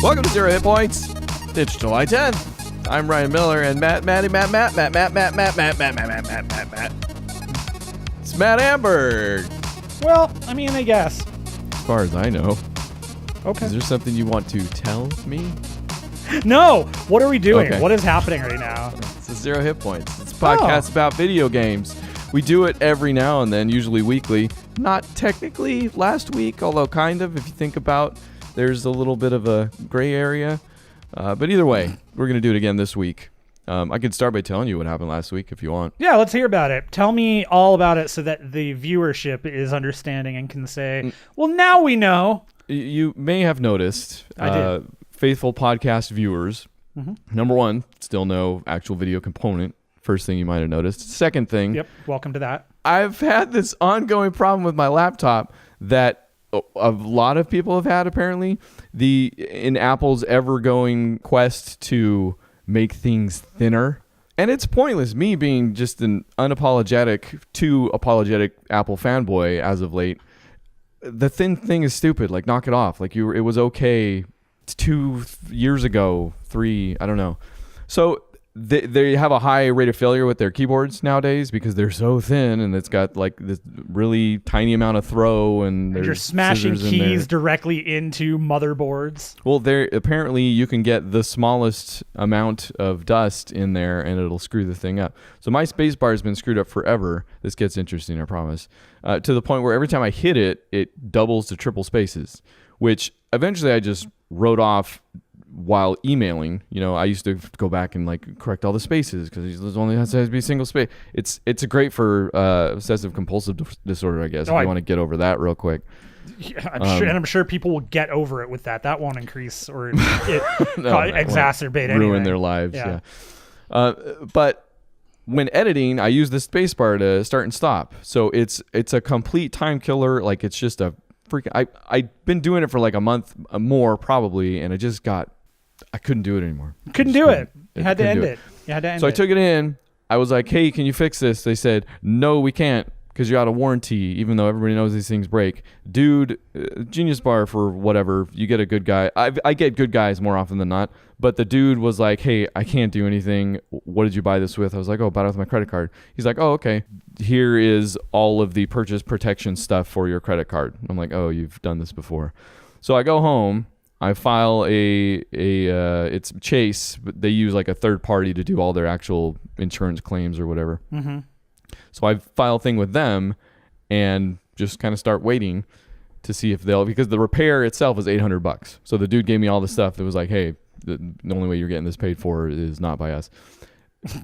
Welcome to Zero Hit Points. It's July 10th. I'm Ryan Miller and Matt. It's Matt Amberg. Well, I mean, I guess. As far as I know. Okay. Is there something you want to tell me? No. What are we doing? Okay. What is happening right now? It's a Zero Hit Points. It's a podcast about video games. We do it every now and then, usually weekly. Not technically last week, although kind of, if you think about, there's a little bit of a gray area. But either way, we're going to do it again this week. I can start by telling you what happened last week if you want. Yeah, let's hear about it. Tell me all about it so that the viewership is understanding and can say, well, now we know. You may have noticed, I did. Faithful podcast viewers, number one, still no actual video component. First thing you might have noticed. Second thing. Yep, welcome to that. I've had this ongoing problem with my laptop that a lot of people have had, apparently. In Apple's ever-going quest to make things thinner. And it's pointless, me being just an unapologetic to apologetic Apple fanboy as of late. The thin thing is stupid. Like, knock it off. Like, it was okay 2 years ago, 3, I don't know. So they have a high rate of failure with their keyboards nowadays because they're so thin and it's got like this really tiny amount of throw and you're smashing keys directly into motherboards. Well, apparently you can get the smallest amount of dust in there and it'll screw the thing up. So my space bar has been screwed up forever. This gets interesting, I promise. To the point where every time I hit it, it doubles to triple spaces, which eventually I just wrote off while emailing. You know, I used to go back and like correct all the spaces because there's only has to be a single space. It's great for obsessive compulsive disorder, I guess. If you want to get over that real quick. Yeah, I'm sure people will get over it with that. That won't increase or exacerbate ruin their lives. Yeah. But when editing, I use the space bar to start and stop. So it's a complete time killer. Like it's just a freaking. I've been doing it for like a month more probably, and I couldn't do it anymore. Couldn't do it. You had to end it. You had to end it. So I took it in. I was like, hey, can you fix this? They said, no, we can't because you're out of warranty, even though everybody knows these things break. Dude, Genius Bar for whatever. You get a good guy. I get good guys more often than not. But the dude was like, hey, I can't do anything. What did you buy this with? I was like, oh, I bought it with my credit card. He's like, oh, okay. Here is all of the purchase protection stuff for your credit card. I'm like, oh, you've done this before. So I go home. I file it's Chase, but they use like a third party to do all their actual insurance claims or whatever. Mm-hmm. So I file a thing with them and just kind of start waiting to see if because the repair itself is $800. So the dude gave me all the stuff that was like, hey, the only way you're getting this paid for is not by us.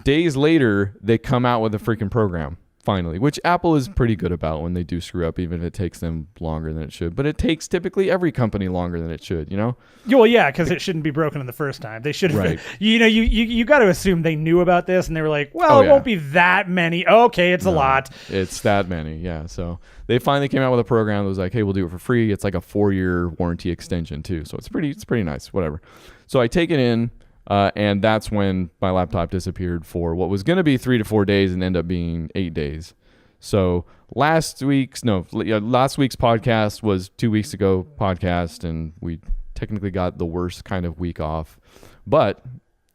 Days later, they come out with a freaking program. Finally, which Apple is pretty good about when they do screw up, even if it takes them longer than it should. But it takes typically every company longer than it should, you know? Well, yeah, because it shouldn't be broken in the first time. They should have, right. You got to assume they knew about this and they were like, well, it won't be that many. Okay, it's a lot. It's that many, yeah. So they finally came out with a program that was like, hey, we'll do it for free. It's like a 4-year warranty extension too. So it's pretty nice, whatever. So I take it in. And that's when my laptop disappeared for what was going to be 3 to 4 days and end up being 8 days. So last week's podcast was 2 weeks ago podcast, and we technically got the worst kind of week off. But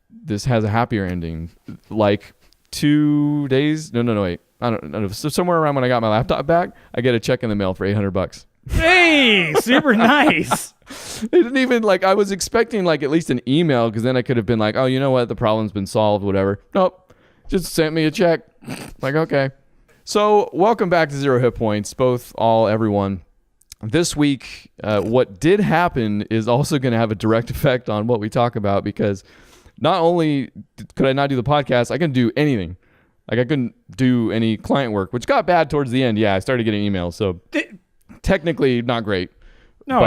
this has a happier ending. Like 2 days? No, wait. I don't know. So somewhere around when I got my laptop back, I get a check in the mail for $800. Hey, super nice. It didn't even I was expecting at least an email because then I could have been like, oh, you know what? The problem's been solved, whatever. Nope. Just sent me a check. Like, okay. So welcome back to Zero Hit Points, everyone. This week, what did happen is also going to have a direct effect on what we talk about because not only could I not do the podcast, I couldn't do anything. I couldn't do any client work, which got bad towards the end. Yeah, I started getting emails. So technically not great. No,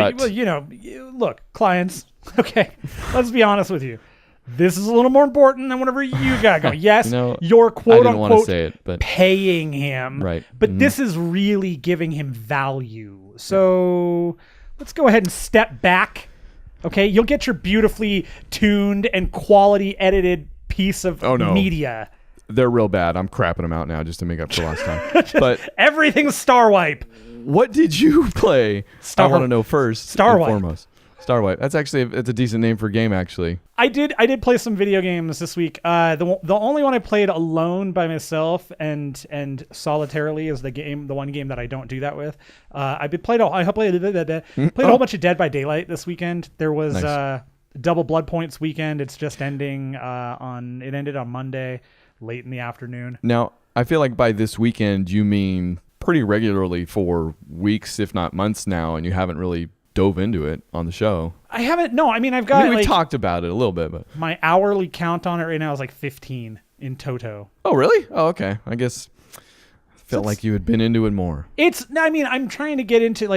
look, clients, okay, let's be honest with you. This is a little more important than whenever you got going. Yes, you're quote-unquote paying him, right? But this is really giving him value. So let's go ahead and step back, okay? You'll get your beautifully tuned and quality edited piece of media. They're real bad. I'm crapping them out now just to make up for last time. But everything's Star Wipe. What did you play? I want to know first. Star Wipe. Foremost. Starwipe. That's actually it's a decent name for a game, actually. I did play some video games this week. The only one I played alone by myself and solitarily is the one game that I don't do that with. I played a whole bunch of Dead by Daylight this weekend. There was Nice. Double Blood Points weekend. It's just ending it ended on Monday late in the afternoon. Now, I feel like by this weekend you mean pretty regularly for weeks, if not months now, and you haven't really dove into it on the show. I haven't. No, I mean I've got. We talked about it a little bit, but my hourly count on it right now is like 15 in toto. Oh, really? Oh, okay. I guess felt like you had been into it more. I'm trying to get into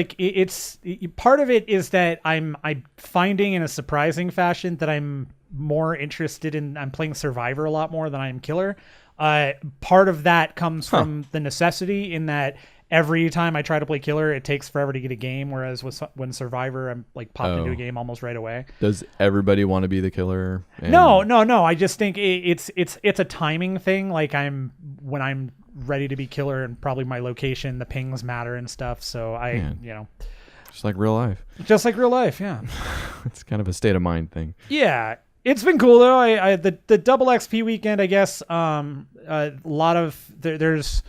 part of it is that I'm finding in a surprising fashion that I'm more interested in. I'm playing Survivor a lot more than I am Killer. Part of that comes from the necessity in that every time I try to play Killer, it takes forever to get a game. Whereas when Survivor, I'm like popped into a game almost right away. Does everybody want to be the killer? No. I just think it's a timing thing. Like when I'm ready to be Killer and probably my location, the pings matter and stuff. So just like real life. Just like real life. Yeah. It's kind of a state of mind thing. Yeah. It's been cool though. The double XP weekend, I guess. A lot of the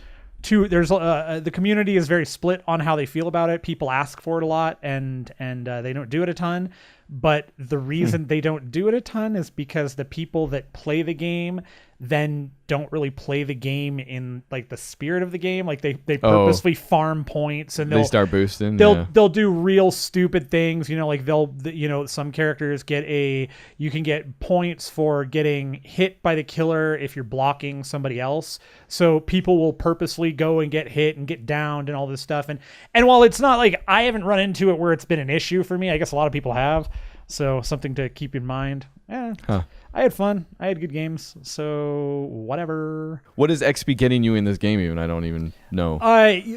community is very split on how they feel about it. People ask for it a lot, and they don't do it a ton. But the reason they don't do it a ton is because the people that play the game then don't really play the game in like the spirit of the game. Like they purposely farm points and they start boosting. They'll do real stupid things. Like some characters you can get points for getting hit by the killer if you're blocking somebody else. So people will purposely go and get hit and get downed and all this stuff. And while it's not like I haven't run into it where it's been an issue for me, I guess a lot of people have. So something to keep in mind. I had fun. I had good games. So whatever. What is XP getting you in this game even? I don't even know.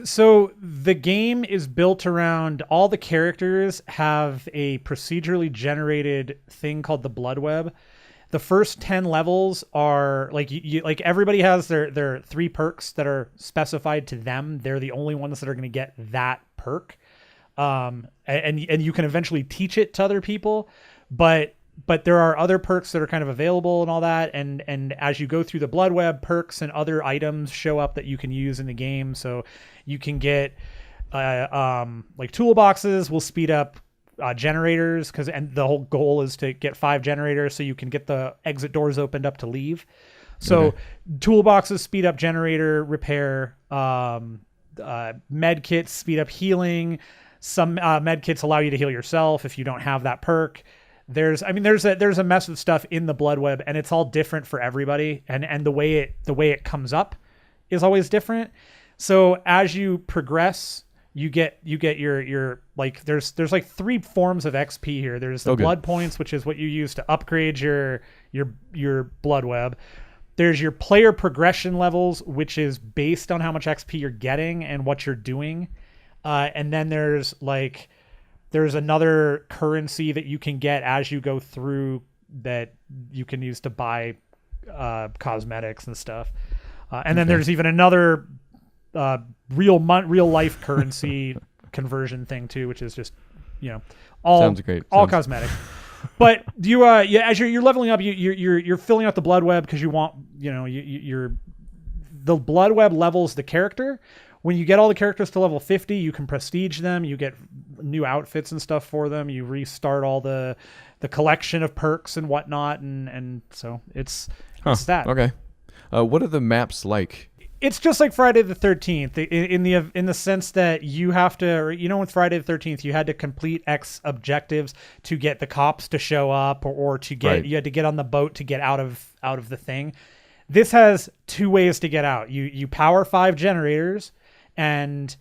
So the game is built around all the characters have a procedurally generated thing called the Blood Web. The first 10 levels are like like everybody has their 3 perks that are specified to them. They're the only ones that are going to get that perk. And you can eventually teach it to other people, but there are other perks that are kind of available and all that. And as you go through the Blood Web, perks and other items show up that you can use in the game. So you can get, like toolboxes will speed up, generators and the whole goal is to get 5 generators so you can get the exit doors opened up to leave. So toolboxes speed up generator repair, med kits speed up healing. Some med kits allow you to heal yourself if you don't have that perk. There's a mess of stuff in the Blood Web, and it's all different for everybody. And the way it comes up is always different. So as you progress, you get your like there's like 3 forms of XP here. There's the blood points, which is what you use to upgrade your Blood Web. There's your player progression levels, which is based on how much XP you're getting and what you're doing. And then there's another currency that you can get as you go through that you can use to buy cosmetics and stuff. And then there's even another real life currency conversion thing too, which is just all sounds great. All cosmetic. But you as you're leveling up, you're filling out the Blood Web because you want the Blood Web levels the character. When you get all the characters to level 50, you can prestige them. You get new outfits and stuff for them. You restart all the collection of perks and whatnot, and so it's that. Okay. What are the maps like? It's just like Friday the 13th in the sense that you have to, with Friday the 13th, you had to complete X objectives to get the cops to show up or to get, you had to get on the boat to get out of the thing. This has 2 ways to get out. You power 5 generators, and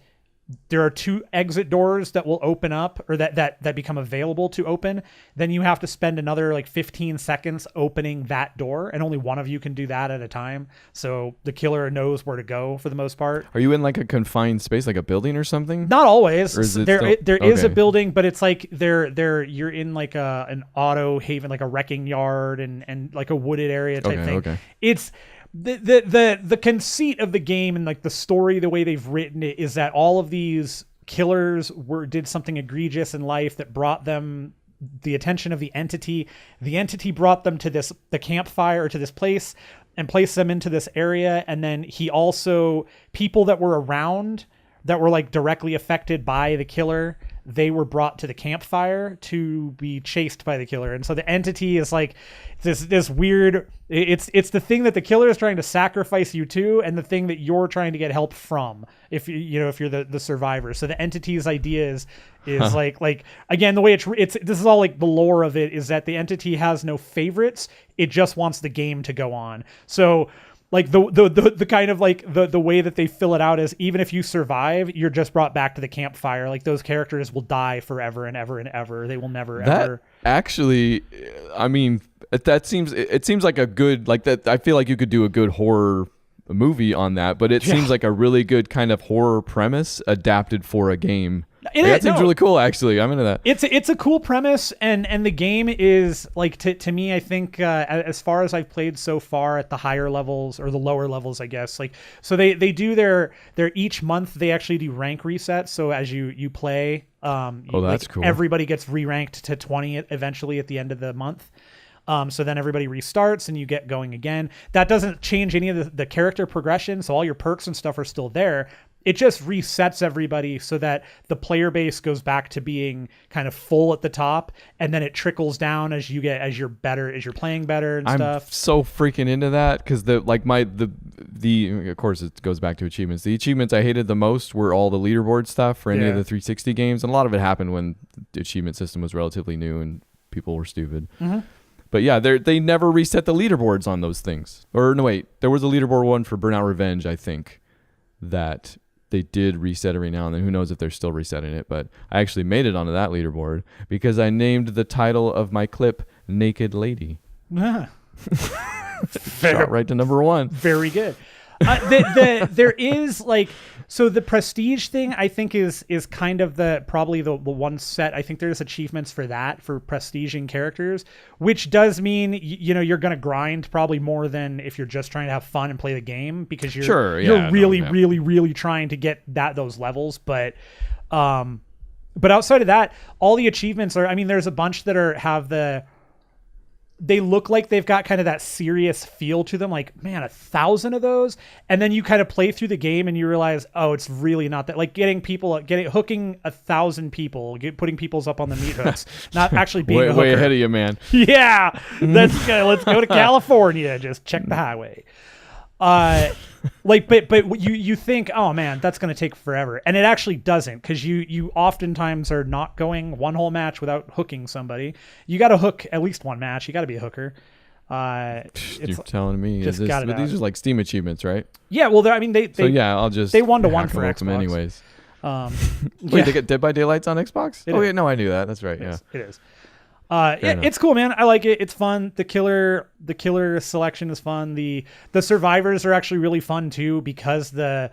there are 2 exit doors that will open up or that become available to open. Then you have to spend another like 15 seconds opening that door, and only one of you can do that at a time. So the killer knows where to go for the most part. Are you in like a confined space, like a building or something? Not always. Or is there is a building, but it's like you're in like an auto haven, like a wrecking yard and like a wooded area type thing. Okay. It's the conceit of the game and like the story, the way they've written it is that all of these killers did something egregious in life that brought them the attention of the entity. The entity brought them to the campfire, or to this place, and placed them into this area. And then he also, people that were around that were like directly affected by the killer, they were brought to the campfire to be chased by the killer. And so the entity is like this weird, it's the thing that the killer is trying to sacrifice you to, and the thing that you're trying to get help from, if if you're the survivor. So the entity's idea is like again, the way it's this is all like the lore of it is that the entity has no favorites. It just wants the game to go on. So like the kind of like the way that they fill it out is, even if you survive, you're just brought back to the campfire. Like those characters will die forever and ever and ever. They will never ever. Actually, I mean, it seems like a good, like that. I feel like you could do a good horror movie on that, but it seems like a really good kind of horror premise adapted for a game. That seems really cool, actually. I'm into that. It's a cool premise, and the game is like, to me, I think as far as I've played so far at the higher levels, or the lower levels, I guess, like, so they do their each month they actually do rank resets. So as you play, that's cool. Everybody gets re-ranked to 20 eventually at the end of the month. So then everybody restarts and you get going again. That doesn't change any of the character progression. So all your perks and stuff are still there. It just resets everybody so that the player base goes back to being kind of full at the top, and then it trickles down as you're playing better and stuff. I'm so freaking into that, because the of course it goes back to achievements. The achievements I hated the most were all the leaderboard stuff for any of the 360 games, and a lot of it happened when the achievement system was relatively new and people were stupid. Mm-hmm. But yeah, they never reset the leaderboards on those things. Or no, wait, there was a leaderboard one for Burnout Revenge, I think, that they did reset every now and then. Who knows if they're still resetting it, but I actually made it onto that leaderboard because I named the title of my clip Naked Lady. Shot right to number 1. Very good. There is like, so the prestige thing I think is kind of probably the one set. I think there's achievements for that, for prestiging characters, which does mean you're going to grind probably more than if you're just trying to have fun and play the game, because you're really trying to get those levels. But outside of that, all the achievements are, I mean, there's a bunch that they look like they've got kind of that serious feel to them, like, man, 1,000 of those. And then you kind of play through the game and you realize, oh, it's really not that. Like hooking 1,000 people, putting people's up on the meat hooks, not actually being a hooker. Way ahead of you, man. Yeah. Let's go to California. Just check the highway. But you think, oh man, that's going to take forever. And it actually doesn't, because you oftentimes are not going one whole match without hooking somebody. You got to hook at least one match. You got to be a hooker. You're telling me, these are like Steam achievements, right? Yeah. Well, I'll just, they 1-to-1 for Xbox. Them anyways. Wait, they get Dead by Daylight's on Xbox? Yeah, no, I knew that. That's right. It is. It's cool, man. I like it. It's fun. The killer selection is fun. The survivors are actually really fun too, because the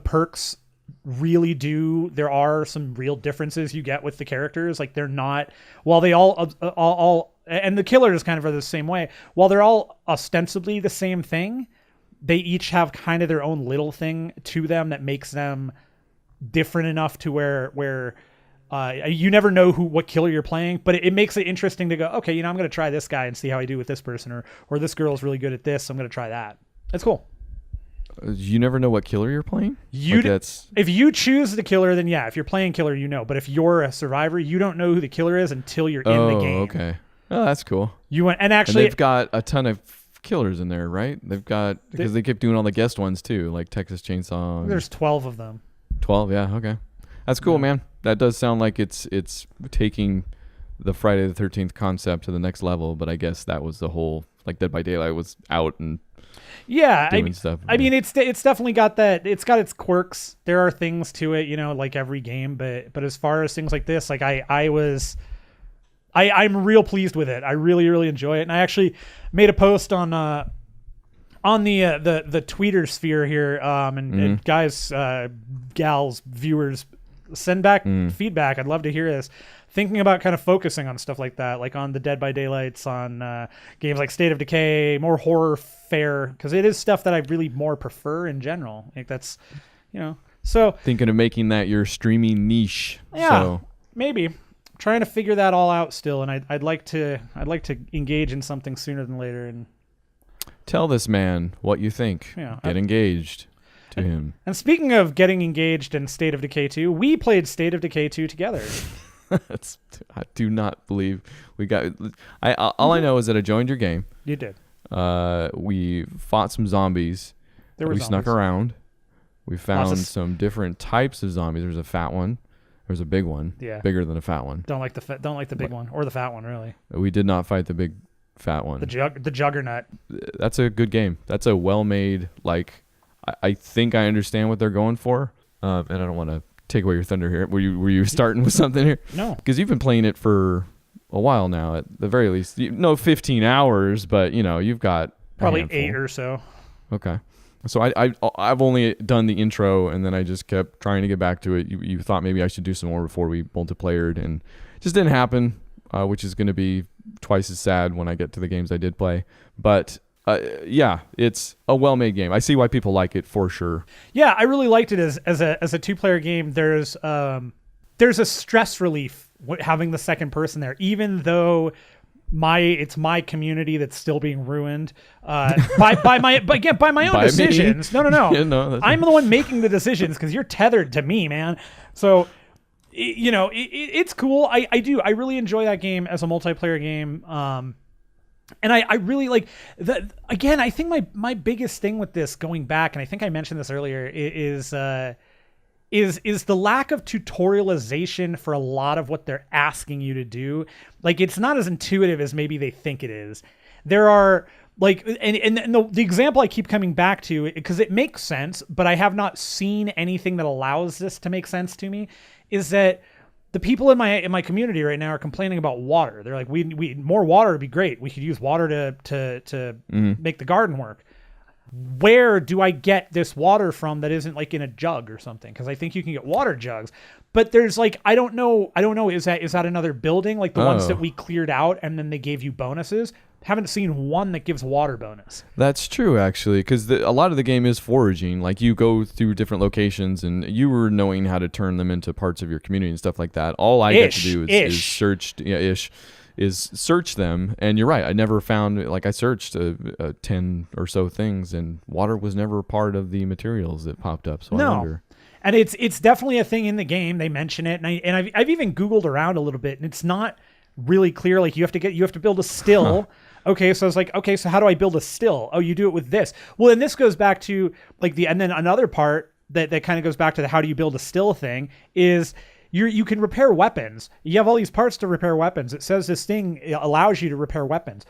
perks really do. There are some real differences you get with the characters. Like, they're not, while they all and the killers kind of are the same way. While they're all ostensibly the same thing, they each have kind of their own little thing to them that makes them different enough to where you never know what killer you're playing, but it makes it interesting to go, okay, I'm going to try this guy and see how I do with this person, or this girl's really good at this, so I'm going to try that. It's cool. You never know what killer you're playing? If you choose the killer, then yeah, if you're playing killer, but if you're a survivor, you don't know who the killer is until you're in the game. Okay. Oh, that's cool. And actually, they've got a ton of killers in there, right? They've got, because they keep doing all the guest ones too, like Texas Chainsaw. There's 12 of them. 12, yeah, okay. That's cool, man. That does sound like it's taking the Friday the 13th concept to the next level, but I guess that was the whole, like, Dead by Daylight was out and doing stuff. I mean, it's definitely got that. It's got its quirks. There are things to it, like every game, but as far as things like this, like I'm real pleased with it. I really, really enjoy it. And I actually made a post on the tweeter sphere here, and guys, gals, viewers, send back feedback. I'd love to hear this. Thinking about kind of focusing on stuff like that, like on the Dead by Daylights, on games like State of Decay, more horror fare, because it is stuff that I really more prefer in general. Like, that's, so thinking of making that your streaming niche. Yeah, maybe. trying to figure that all out still, and I'd like to engage in something sooner than later. And tell this man what you think. Yeah, Get engaged to him. And speaking of getting engaged in State of Decay 2, we played State of Decay 2 together. I do not believe we got. All I know is that I joined your game. You did. We fought some zombies. We snuck around. We found some different types of zombies. There's a fat one. There's a big one. Yeah. Bigger than a fat one. Don't like the big one or the fat one, really. We did not fight the big fat one. The juggernaut. That's a good game. That's a well-made, like, I think I understand what they're going for. And I don't want to take away your thunder here. Were you starting with something here? No. Because you've been playing it for a while now, at the very least. 15 hours, but you've got probably 8 or so. Okay. So I've only done the intro, and then I just kept trying to get back to it. You thought maybe I should do some more before we multiplayered, and it just didn't happen, which is going to be twice as sad when I get to the games I did play. But yeah, it's a well-made game. I see why people like it for sure. Yeah, I really liked it as a two-player game. There's a stress relief having the second person there, even though it's my community that's still being ruined by my own decisions. Me? No. Yeah, no, I'm the one making the decisions because you're tethered to me, man. So it's cool. I really enjoy that game as a multiplayer game. And I really like that. Again, I think my biggest thing with this, going back, and I think I mentioned this earlier, is the lack of tutorialization for a lot of what they're asking you to do. Like, it's not as intuitive as maybe they think it is. There are like, and the example I keep coming back to, because it makes sense, but I have not seen anything that allows this to make sense to me, is that the people in my community right now are complaining about water. They're like, we more water would be great. We could use water to make the garden work. Where do I get this water from that isn't like in a jug or something? Because I think you can get water jugs, but there's like, I don't know. Is that another building, like the ones that we cleared out and then they gave you bonuses? Haven't seen one that gives water bonus. That's true, actually, because a lot of the game is foraging. Like, you go through different locations, and you were knowing how to turn them into parts of your community and stuff like that. All I get to do is search. Yeah, is search them. And you're right. I never found, like, I searched 10 or so things, and water was never part of the materials that popped up. So I wonder. And it's definitely a thing in the game. They mention it, and I've even Googled around a little bit, and it's not really clear. Like, you have to build a still. Okay, so I was like, okay, so how do I build a still? Oh, you do it with this. Well, and this goes back to like and then another part that kind of goes back to the how do you build a still thing is you can repair weapons. You have all these parts to repair weapons. It says this thing allows you to repair weapons.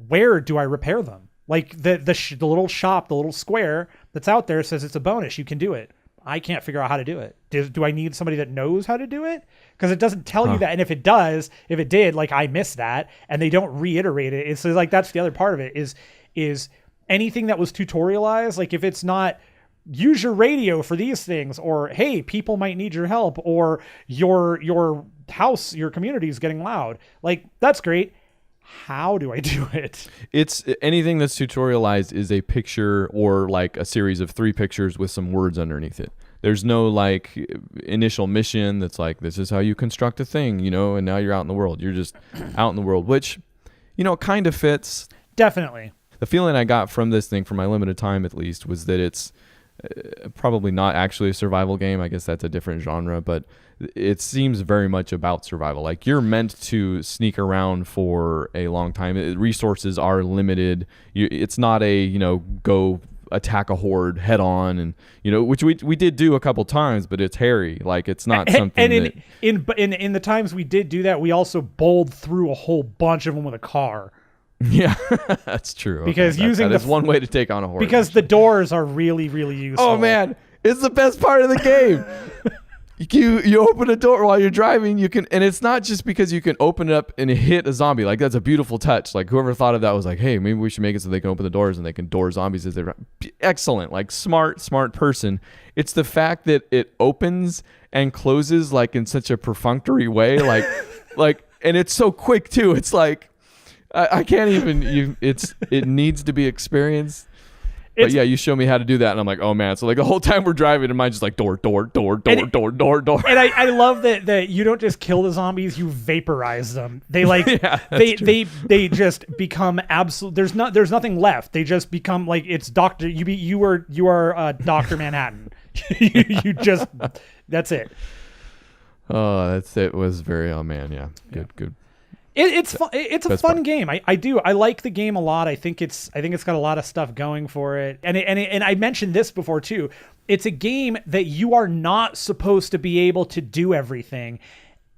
Where do I repair them? Like the little shop, the little square that's out there says it's a bonus. You can do it. I can't figure out how to do it. Do I need somebody that knows how to do it? Because it doesn't tell you that. And if it did, like, I missed that, and they don't reiterate it. It's like, that's the other part of it is anything that was tutorialized. Like, if it's not use your radio for these things, or, hey, people might need your help, or your house, your community is getting loud. Like, that's great. How do I do it? It's anything that's tutorialized is a picture or like a series of 3 pictures with some words underneath it. There's no like initial mission that's like, this is how you construct a thing, and now you're out in the world. You're just out in the world, which, kind of fits. Definitely. The feeling I got from this thing, for my limited time at least, was that it's probably not actually a survival game. I guess that's a different genre, but it seems very much about survival. Like, you're meant to sneak around for a long time. Resources are limited. It's not a, go attack a horde head on, and which we did do a couple times, but it's hairy. Like, it's not something. And in the times we did do that, we also bowled through a whole bunch of them with a car. Yeah, that's true. Because that is one way to take on a horde. Because the doors are really, really useful. Oh man, it's the best part of the game. You open a door while you're driving. You can, and it's not just because you can open it up and hit a zombie. Like, that's a beautiful touch. Like, whoever thought of that was like, hey, maybe we should make it so they can open the doors and they can door zombies as they run. Excellent. Like, smart person. It's the fact that it opens and closes like in such a perfunctory way. Like, and it's so quick too. It's like, I can't even. It needs to be experienced. But yeah, you show me how to do that, and I'm like, oh man. So like the whole time we're driving, and mine's just like door. And I love that you don't just kill the zombies, you vaporize them. They like they just become absolute. There's nothing left. They just become like it's Doctor. You are Dr. Manhattan. you just that's it. Oh, it was very man. Yeah, good. It's fun. It's a fun game. I like the game a lot. I think it's got a lot of stuff going for it. And I mentioned this before too. It's a game that you are not supposed to be able to do everything.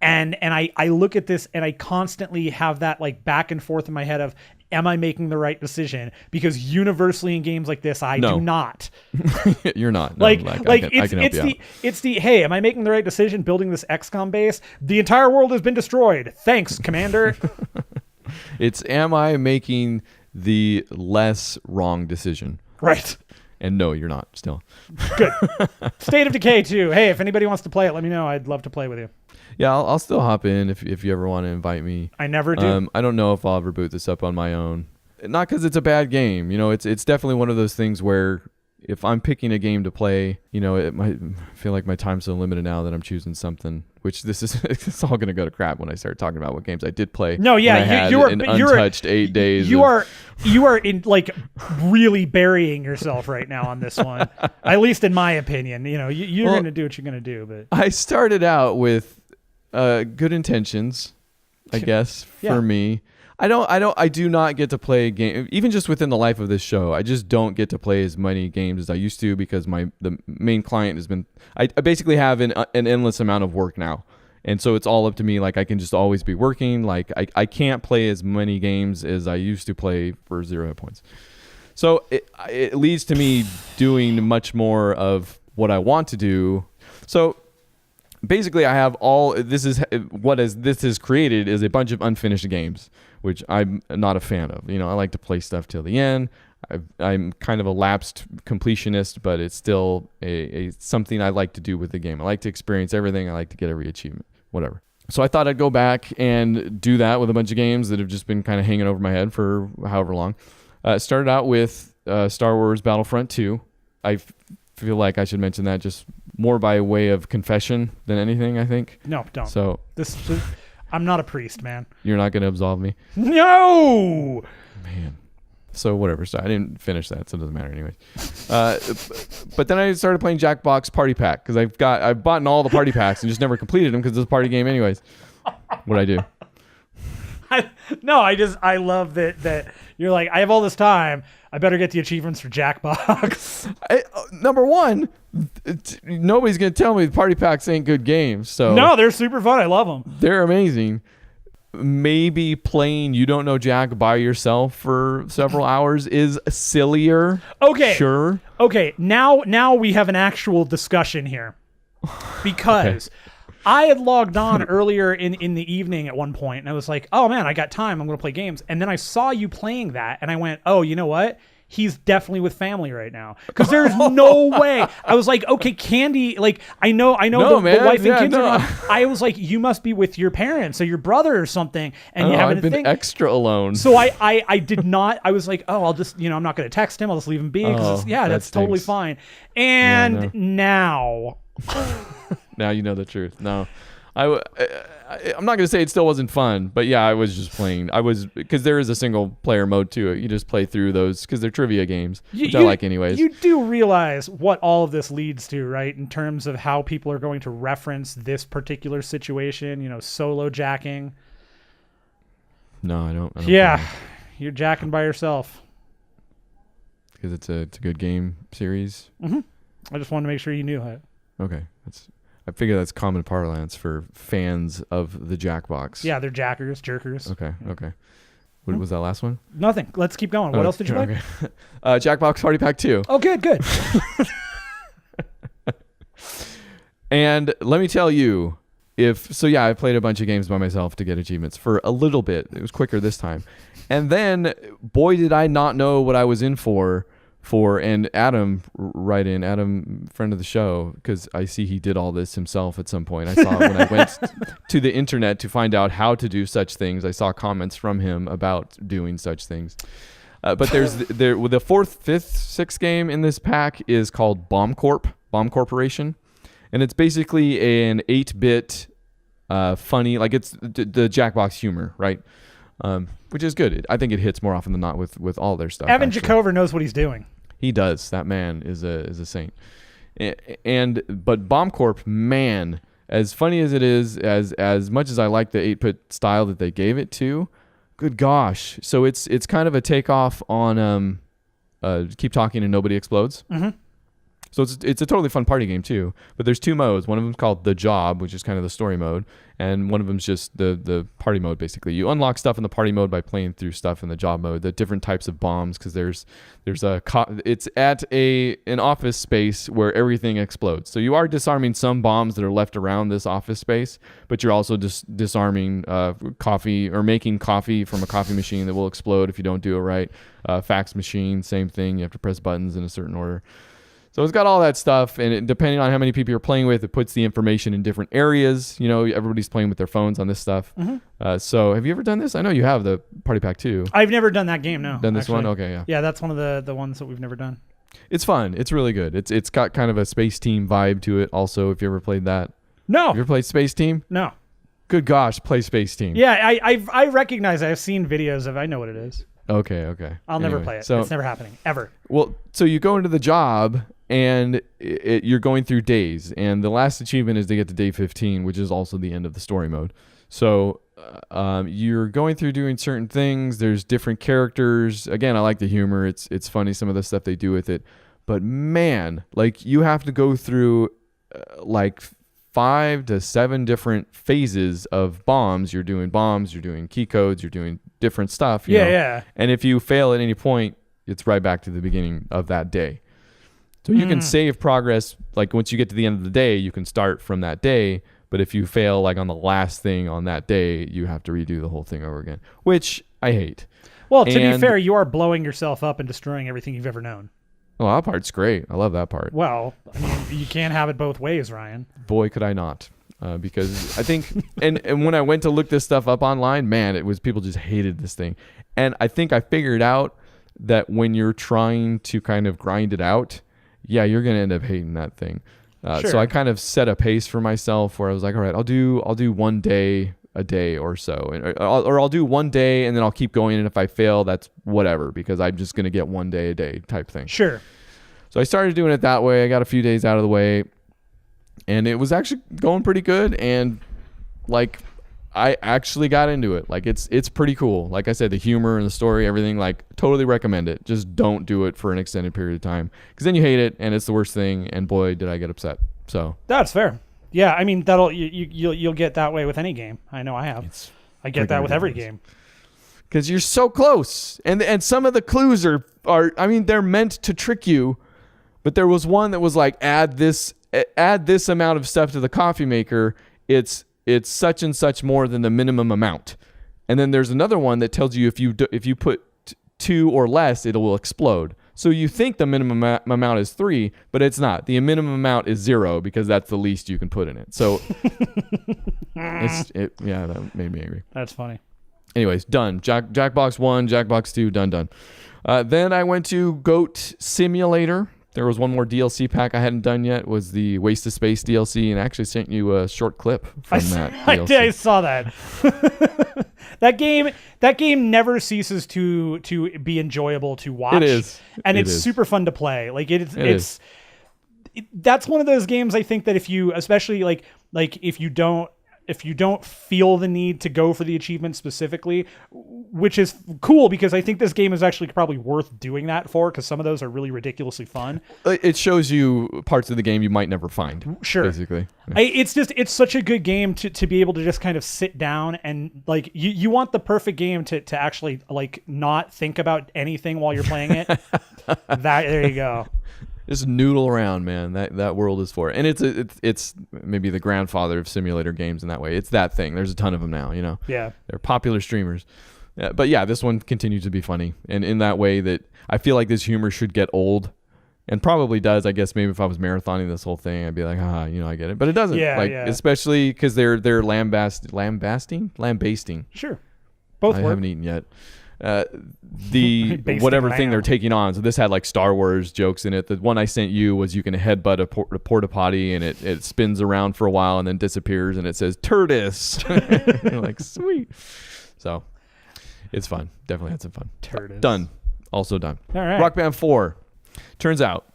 And I look at this and I constantly have that like back and forth in my head of, am I making the right decision? Because universally in games like this, I do not. You're not. No, I can help you out. It's the hey, am I making the right decision building this XCOM base? The entire world has been destroyed. Thanks, Commander. It's am I making the less wrong decision? Right. And no, you're not still. Good. State of Decay 2. Hey, if anybody wants to play it, let me know. I'd love to play with you. Yeah, I'll still hop in if you ever want to invite me. I never do. I don't know if I'll ever boot this up on my own. Not because it's a bad game. You know, it's definitely one of those things where if I'm picking a game to play, you know, it might feel like my time's so limited now that I'm choosing something. Which it's all gonna go to crap when I start talking about what games I did play. No, yeah, you're untouched 8 days. You are in like really burying yourself right now on this one. At least in my opinion, you know, you're gonna do what you're gonna do. But I started out with good intentions, I guess, for me. I do not get to play a game, even just within the life of this show. I just don't get to play as many games as I used to because the main client has been. I basically have an endless amount of work now, and so it's all up to me. Like I can just always be working. Like I can't play as many games as I used to play for 0 hit points. So it leads to me doing much more of what I want to do. So basically, I have this has created is a bunch of unfinished games, which I'm not a fan of. You know, I like to play stuff till the end. I'm kind of a lapsed completionist, but it's still a something I like to do with the game. I like to experience everything. I like to get every achievement, whatever. So I thought I'd go back and do that with a bunch of games that have just been kind of hanging over my head for however long. Started out with Star Wars Battlefront 2. I feel like I should mention that just more by way of confession than anything, I think. No, don't. So this I'm not a priest, man. You're not going to absolve me? No! Man. So whatever. So I didn't finish that, so it doesn't matter anyways. But then I started playing Jackbox Party Pack because I've bought all the party packs and just never completed them because it's a party game anyways. What'd I do? I love that you're like, I have all this time. I better get the achievements for Jackbox. Number one, nobody's going to tell me the party packs ain't good games. So no, they're super fun. I love them. They're amazing. Maybe playing You Don't Know Jack by yourself for several hours is sillier. Okay. Sure. Okay. Now we have an actual discussion here because I had logged on earlier in the evening at one point and I was like, oh man, I got time. I'm going to play games. And then I saw you playing that and I went, oh, you know what? He's definitely with family right now because there's no way. I was like, okay, Candy, like I know the wife and kids are not. I was like, you must be with your parents or your brother or something, and you haven't. I've been extra alone. So I did not. I was like, oh, I'll just I'm not going to text him. I'll just leave him be because that's totally fine. And now, now you know the truth. No, I'm not going to say it still wasn't fun, but yeah, I was just playing. Because there is a single player mode to it. You just play through those because they're trivia games, which I like anyways. You do realize what all of this leads to, right? In terms of how people are going to reference this particular situation, solo jacking. No, I don't you're jacking by yourself. Because it's a good game series. Mm-hmm. I just wanted to make sure you knew that. Okay, I figure that's common parlance for fans of the Jackbox. Yeah, they're jackers, jerkers. Okay. What was that last one? Nothing. Let's keep going. What else did you play? Jackbox Party Pack 2. Oh, good. And let me tell you, I played a bunch of games by myself to get achievements for a little bit. It was quicker this time. And then, boy, did I not know what I was in for and Adam, friend of the show, because I see he did all this himself at some point. I saw when I went to the internet to find out how to do such things. I saw comments from him about doing such things. But there's the fourth, fifth, sixth game in this pack is called Bomb Corporation, and it's basically an 8-bit funny, like it's the Jackbox humor, right? Which is good. I think it hits more often than not with all their stuff. Evan Jacover knows what he's doing. He does. That man is a saint. But Bomb Corp, man, as funny as it is, as much as I like the 8-bit style that they gave it to, good gosh. So it's kind of a takeoff on Keep Talking and Nobody Explodes. Mm-hmm. So it's a totally fun party game too. But there's 2 modes. One of them's called The Job, which is kind of the story mode, and one of them's just the party mode. Basically, you unlock stuff in the party mode by playing through stuff in the job mode. The different types of bombs, because it's at an office space where everything explodes. So you are disarming some bombs that are left around this office space, but you're also disarming coffee or making coffee from a coffee machine that will explode if you don't do it right. Fax machine, same thing. You have to press buttons in a certain order. So it's got all that stuff, and depending on how many people you're playing with, it puts the information in different areas. You know, everybody's playing with their phones on this stuff. Mm-hmm. So have you ever done this? I know you have the Party Pack too. I've never done that game, no. Done this one? Okay, yeah. Yeah, that's one of the ones that we've never done. It's fun. It's really good. It's got kind of a Space Team vibe to it also, if you ever played that. No. Have you ever played Space Team? No. Good gosh, play Space Team. Yeah, I recognize. I've seen videos of. I know what it is. Okay. I'll never play it. It's never happening ever. Well, so you go into the job and you're going through days, and the last achievement is to get to day 15, which is also the end of the story mode. So you're going through doing certain things. There's different characters. Again, I like the humor. It's funny, some of the stuff they do with it. But man, like you have to go through like 5 to 7 different phases of bombs. You're doing bombs, you're doing key codes, you're doing different stuff. You know? Yeah. And if you fail at any point, it's right back to the beginning of that day. So you can save progress. Like once you get to the end of the day, you can start from that day. But if you fail like on the last thing on that day, you have to redo the whole thing over again, which I hate. Well, to be fair, you are blowing yourself up and destroying everything you've ever known. Well, that part's great. I love that part. Well, I mean, you can't have it both ways, Ryan. Boy, could I not. Because I think, and when I went to look this stuff up online, man, it was people just hated this thing. And I think I figured out that when you're trying to kind of grind it out, yeah, you're going to end up hating that thing. Sure. So I kind of set a pace for myself where I was like, all right, I'll do 1 day a day or so, or I'll do 1 day and then I'll keep going. And if I fail, that's whatever, because I'm just going to get 1 day a day type thing. Sure. So I started doing it that way. I got a few days out of the way, and it was actually going pretty good. And like, I actually got into it. Like it's pretty cool. Like I said, the humor and the story, everything, like totally recommend it. Just don't do it for an extended period of time, because then you hate it and it's the worst thing. And boy, did I get upset. So that's fair. Yeah, I mean you'll get that way with any game. I know I have. I get that with every game. Because you're so close, and some of the clues are I mean, they're meant to trick you, but there was one that was like, add this amount of stuff to the coffee maker. It's such and such more than the minimum amount. And then there's another one that tells you if you put 2 or less, it will explode. So you think the minimum amount is 3, but it's not. The minimum amount is 0, because that's the least you can put in it. So yeah, that made me angry. That's funny. Anyways, done. Jackbox 1, Jackbox 2, done. Then I went to Goat Simulator. There was one more DLC pack I hadn't done yet, was the Waste of Space DLC, and I actually sent you a short clip from that DLC. I saw that. That game never ceases to be enjoyable to watch. It is. And it's super fun to play. Like that's one of those games, I think, that if you, especially like if you don't feel the need to go for the achievement specifically, which is cool, because I think this game is actually probably worth doing that for, because some of those are really ridiculously fun. It shows you parts of the game you might never find. Sure. Basically. Yeah. It's such a good game to be able to just kind of sit down and like, you want the perfect game to actually like not think about anything while you're playing it. There you go. Just noodle around, man. That world is for it. And it's maybe the grandfather of simulator games in that way. It's that thing. There's a ton of them now, you know. Yeah. They're popular streamers. Yeah, but yeah, this one continues to be funny. And in that way that I feel like this humor should get old, and probably does. I guess maybe if I was marathoning this whole thing, I'd be like, I get it. But it doesn't. Yeah, especially because they're lambasting. Sure. Both I work. haven't eaten yet. the Based whatever in thing they're Lamb. taking on. So this had like Star Wars jokes in it. The one I sent you was you can headbutt a porta potty and it spins around for a while and then disappears and it says Turtis. You're like, sweet. So it's fun. Definitely had some fun. Turtis. Done. Also done. All right. Rock Band 4. Turns out,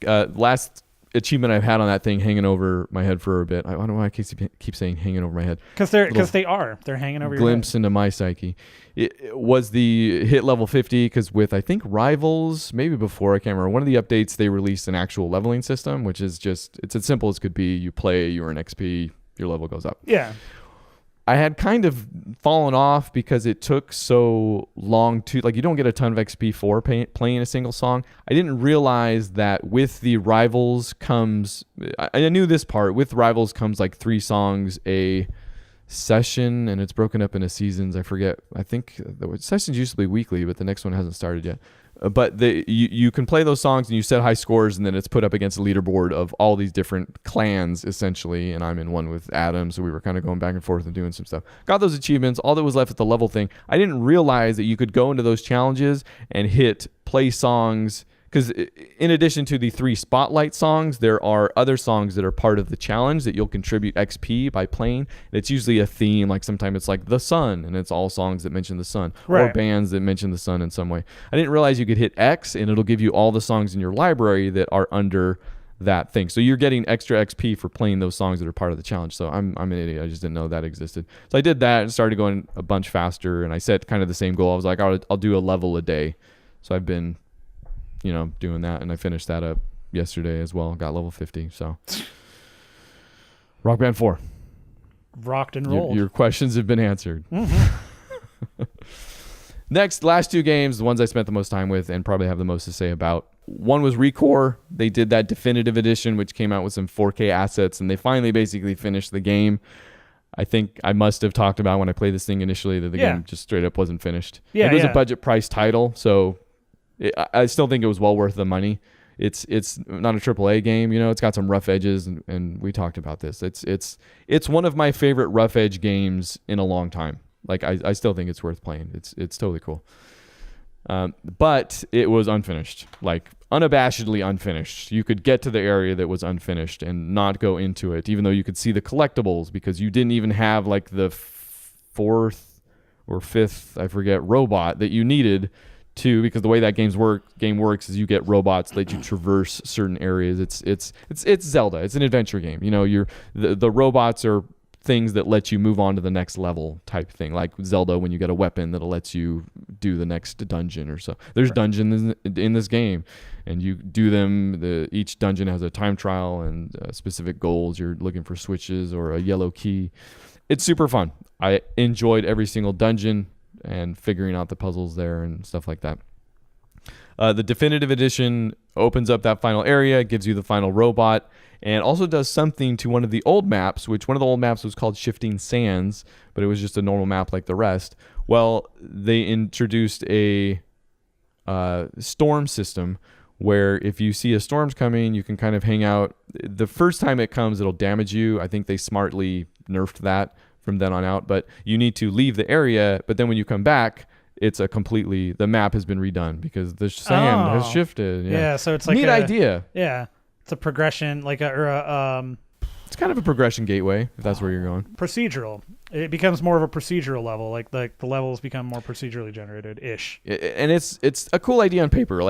last achievement I've had on that thing hanging over my head for a bit. I don't know why I keep saying hanging over my head. Because they're hanging over your Glimpse into my psyche. It was the hit level 50 because with I think Rivals, maybe before, I can't remember, one of the updates they released an actual leveling system, which is just, it's as simple as could be. You play, you earn XP, your level goes up. Yeah. I had kind of fallen off because it took so long to, like, you don't get a ton of XP for playing a single song. I didn't realize that with the Rivals comes, I knew this part, with Rivals comes like 3 songs a session, and it's broken up into seasons. I forget. I think the sessions used to be weekly, but the next one hasn't started yet. But you can play those songs and you set high scores, and then it's put up against a leaderboard of all these different clans, essentially. And I'm in one with Adam, so we were kind of going back and forth and doing some stuff. Got those achievements. All that was left with the level thing. I didn't realize that you could go into those challenges and hit play songs, because in addition to the 3 spotlight songs, there are other songs that are part of the challenge that you'll contribute XP by playing. And it's usually a theme, like sometimes it's like the sun, and it's all songs that mention the sun, or bands that mention the sun in some way. I didn't realize you could hit X, and it'll give you all the songs in your library that are under that thing. So you're getting extra XP for playing those songs that are part of the challenge. So I'm an idiot. I just didn't know that existed. So I did that and started going a bunch faster, and I set kind of the same goal. I was like, I'll do a level a day. So I've been doing that, and I finished that up yesterday as well. Got level 50. So Rock Band 4. Rocked and rolled. Your questions have been answered. Next, last 2 games, the ones I spent the most time with and probably have the most to say about. One was Recore. They did that definitive edition, which came out with some 4K assets, and they finally basically finished the game. I think I must have talked about when I played this thing initially that the game just straight up wasn't finished. It was a budget price title, so I still think it was well worth the money. It's not a AAA game, it's got some rough edges, and we talked about this. It's one of my favorite rough edge games in a long time. Like I still think it's worth playing. It's totally cool. But it was unfinished, like unabashedly unfinished. You could get to the area that was unfinished and not go into it, even though you could see the collectibles, because you didn't even have like the 4th or 5th, I forget, robot that you needed to, because the way that game works is you get robots that let you traverse certain areas. It's Zelda. It's an adventure game. The robots are things that let you move on to the next level type thing, like Zelda when you get a weapon that'll let you do the next dungeon or so. There's dungeons in this game, and you do them. Each dungeon has a time trial and specific goals. You're looking for switches or a yellow key. It's super fun. I enjoyed every single dungeon and figuring out the puzzles there and stuff like that. The definitive edition opens up that final area, gives you the final robot, and also does something to one of the old maps, which one of the old maps was called Shifting Sands, but it was just a normal map like the rest. Well, they introduced a storm system where if you see a storm's coming, you can kind of hang out. The first time it comes, it'll damage you. I think they smartly nerfed that from then on out, but you need to leave the area. But then when you come back, the map has been redone because the sand has shifted. Yeah, so it's like neat idea. Yeah, it's a progression, it's kind of a progression gateway if that's where you're going. Procedural. It becomes more of a procedural level, like the levels become more procedurally generated ish. And it's a cool idea on paper.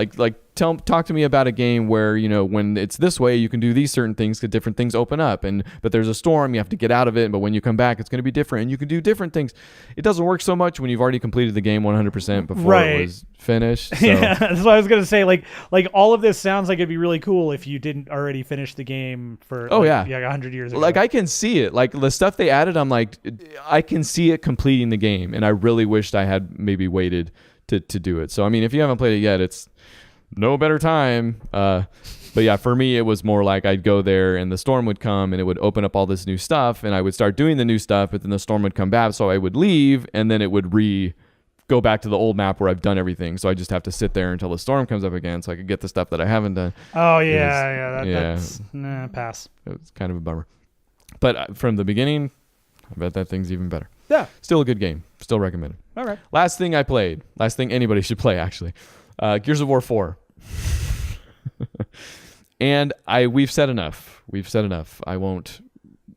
Talk to me about a game where when it's this way you can do these certain things because different things open up, but there's a storm, you have to get out of it, but when you come back it's going to be different and you can do different things. It doesn't work so much when you've already completed the game 100% before it was finished. So. Yeah, that's what I was going to say. Like all of this sounds like it'd be really cool if you didn't already finish the game for 100 years ago. Like I can see it. Like the stuff they added, I'm like, I can see it completing the game, and I really wished I had maybe waited to do it. So I mean, if you haven't played it yet, it's no better time. But yeah, for me, it was more like I'd go there and the storm would come and it would open up all this new stuff and I would start doing the new stuff, but then the storm would come back. So I would leave and then it would go back to the old map where I've done everything. So I just have to sit there until the storm comes up again so I could get the stuff that I haven't done. Oh that's pass. It's kind of a bummer. But from the beginning, I bet that thing's even better. Yeah. Still a good game. Still recommend it. All right. Last thing I played. Last thing anybody should play, actually. Gears of War 4. And we've said enough. I won't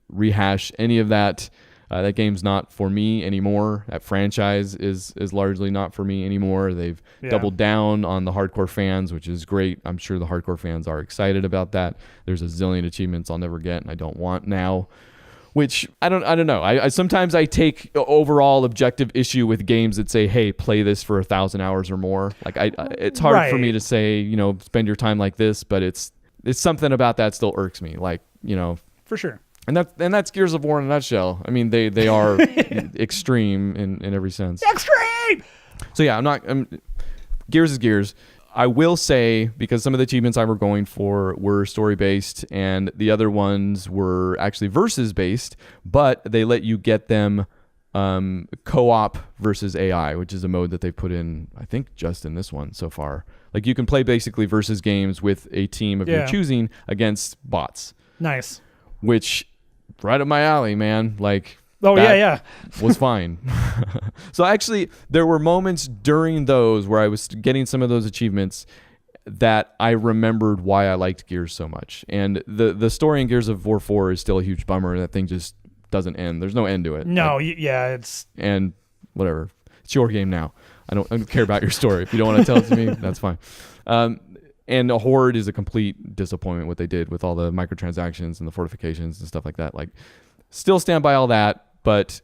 rehash any of that. That game's not for me anymore. That franchise is largely not for me anymore. They've doubled down on the hardcore fans, which is great. I'm sure the hardcore fans are excited about that. There's a zillion achievements I'll never get and I don't want now. Which I don't know. I sometimes I take overall objective issue with games that say, "Hey, play this for 1,000 hours or more." Like it's hard for me to say, spend your time like this, but it's something about that still irks me. Like, for sure. And that's Gears of War in a nutshell. I mean, they are extreme in every sense. Extreme. So yeah, Gears is Gears. I will say, because some of the achievements I were going for were story-based and the other ones were actually versus-based, but they let you get them co-op versus AI, which is a mode that they put in, I think, just in this one so far. Like, you can play basically versus games with a team of your choosing against bots. Nice. Which, right up my alley, man. Like... Oh, yeah. was fine. So actually, there were moments during those where I was getting some of those achievements that I remembered why I liked Gears so much. And the story in Gears of War 4 is still a huge bummer. That thing just doesn't end. There's no end to it. No, it's... And whatever. It's your game now. I don't care about your story. If you don't want to tell it to me, that's fine. And a Horde is a complete disappointment what they did with all the microtransactions and the fortifications and stuff like that. Like, still stand by all that. But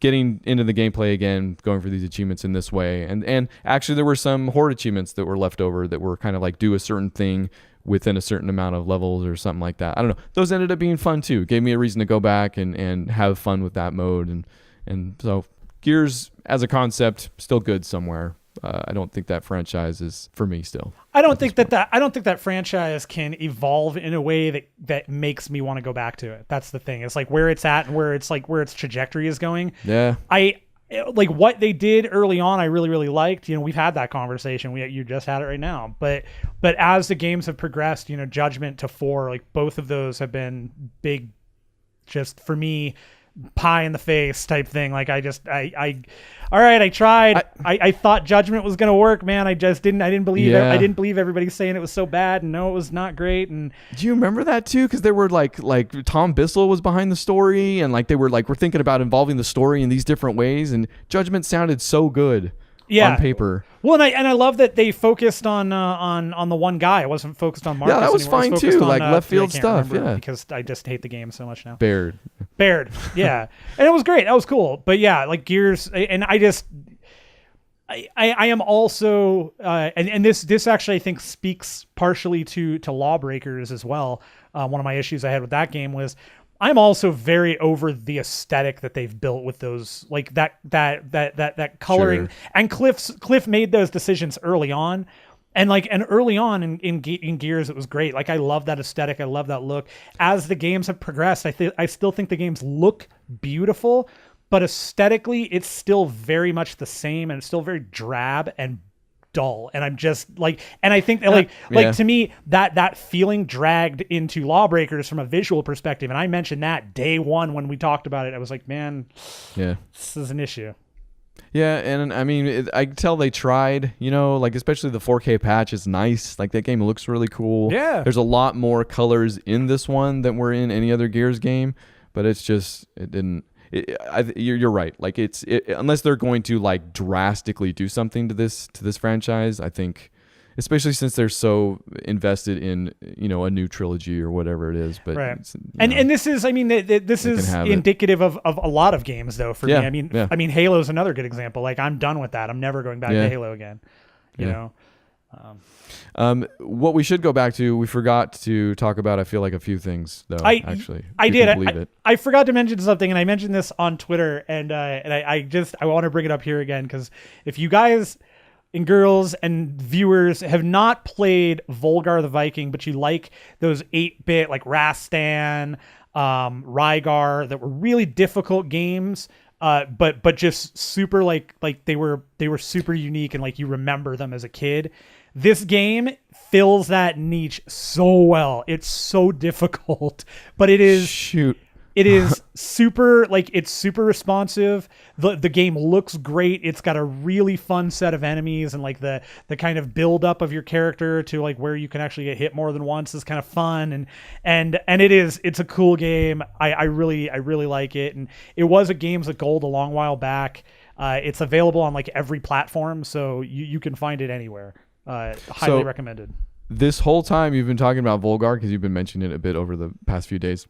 getting into the gameplay again, going for these achievements in this way. And actually there were some Horde achievements that were left over that were kind of like do a certain thing within a certain amount of levels or something like that. I don't know. Those ended up being fun too. Gave me a reason to go back and have fun with that mode. And so Gears as a concept, still good somewhere. I don't think that franchise is for me still. I don't think that franchise can evolve in a way that makes me want to go back to it. That's the thing. It's like where it's at and where its trajectory is going. Yeah. I like what they did early on. I really, really liked. We've had that conversation. You just had it right now. But as the games have progressed, Judgment to 4, like both of those have been big, just for me, pie in the face type thing. Like all right, I tried. I thought Judgment was gonna work, man. I didn't believe it. I didn't believe everybody saying it was so bad, and no, it was not great. And do you remember that too? Because there were like Tom Bissell was behind the story, and like we're thinking about involving the story in these different ways, and Judgment sounded so good. On paper. Well, and I love that they focused on the one guy. It wasn't focused on Marcus. Yeah, that was fine too. Like left field stuff. Yeah, because I just hate the game so much now. Baird. Yeah, and it was great. That was cool. But yeah, like Gears, and I am also, and this actually I think speaks partially to Lawbreakers as well. One of my issues I had with that game was, I'm also very over the aesthetic that they've built with those, like that coloring. Sure. And Cliff made those decisions early on, and early on in Gears, it was great. Like, I love that aesthetic. I love that look. As the games have progressed, I still think the games look beautiful, but aesthetically, it's still very much the same, and it's still very drab and dull. And I'm just like, and I think that to me, that feeling dragged into Lawbreakers from a visual perspective. And I mentioned that day one when we talked about it. I was like, man, this is an issue. Yeah, and I mean, I can tell they tried, like especially the 4K patch is nice. Like, that game looks really cool. Yeah. There's a lot more colors in this one than were in any other Gears game, but it didn't. You're right. Like, unless they're going to like drastically do something to this franchise, I think, especially since they're so invested in a new trilogy or whatever it is. But right. And this is, I mean, this is indicative of a lot of games though. For me, I mean, Halo is another good example. Like, I'm done with that. I'm never going back to Halo again. You know. What we should go back to, we forgot to talk about, I feel like, a few things though. I forgot to mention something, and I mentioned this on Twitter, and I want to bring it up here again, because if you guys and girls and viewers have not played Volgarr the Viking, but you like those 8-bit like Rastan, Rygar, that were really difficult games, but just super like they were super unique, and like you remember them as a kid. This game fills that niche so well. It's so difficult, but it is It is super, like, it's super responsive. The game looks great. It's got a really fun set of enemies, and like the kind of build up of your character to like where you can actually get hit more than once is kind of fun. And it's a cool game. I really like it. And it was at Games with Gold a long while back. It's available on like every platform, so you can find it anywhere. Highly recommended. This whole time you've been talking about Volgarr, because you've been mentioning it a bit over the past few days.